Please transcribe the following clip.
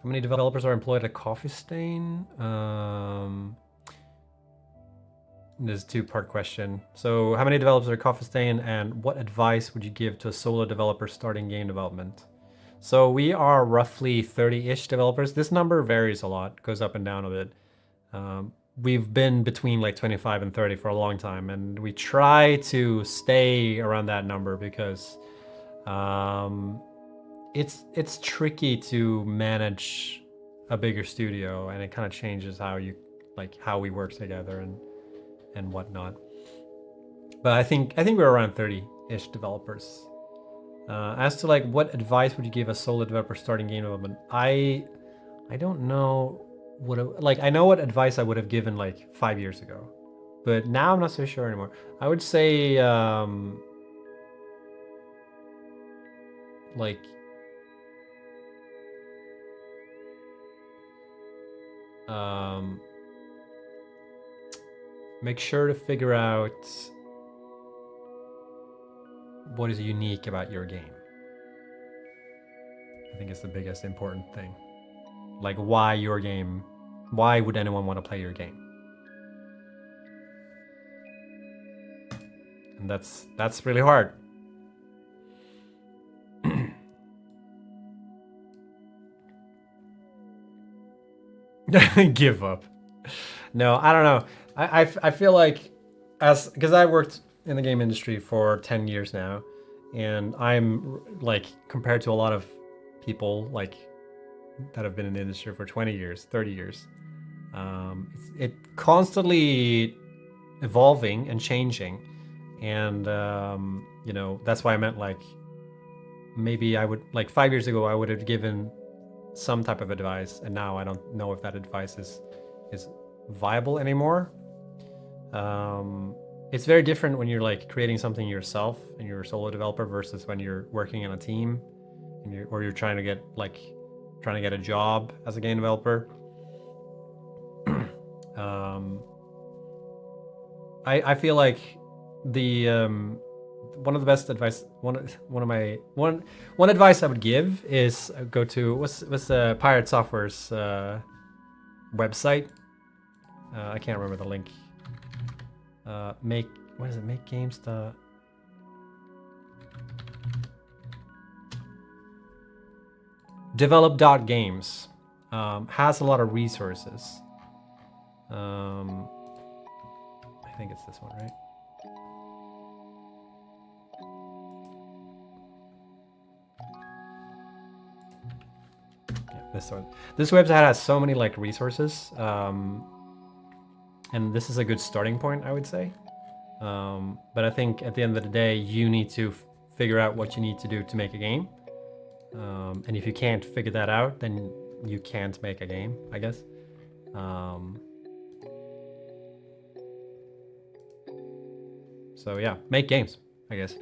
How many developers are employed at Coffee Stain? This is a two-part question. So how many developers are at Coffee Stain, and what advice would you give to a solo developer starting game development? So we are roughly 30-ish developers. This number varies a lot, goes up and down a bit. We've been between like 25 and 30 for a long time, and we try to stay around that number because it's tricky to manage a bigger studio, and it kind of changes how we work together and whatnot. But I think we're around 30-ish developers. As to like what advice would you give a solo developer starting game development? I don't know what I know what advice I would have given like 5 years ago, but now I'm not so sure anymore. I would say like make sure to figure out what is unique about your game. I think it's the biggest important thing. Like why your game? Why would anyone want to play your game? And that's really hard. Give up. No, I don't know. I feel like because I worked in the game industry for 10 years now, and I'm like compared to a lot of people like that have been in the industry for 20 years, 30 years. It constantly evolving and changing, and that's why I meant like maybe I would like 5 years ago I would have given some type of advice, and now I don't know if that advice is viable anymore. It's very different when you're like creating something yourself and you're a solo developer versus when you're working in a team and you're trying to get a job as a game developer. I feel like the one of the best advice one advice I would give is go to what's Pirate Software's website. I can't remember the link. Make games develop.games has a lot of resources. I think it's this one, right? Yeah, this one. This website has so many like resources, and this is a good starting point, I would say. But I think at the end of the day, you need to figure out what you need to do to make a game. And if you can't figure that out, then you can't make a game, I guess. So yeah, make games, I guess.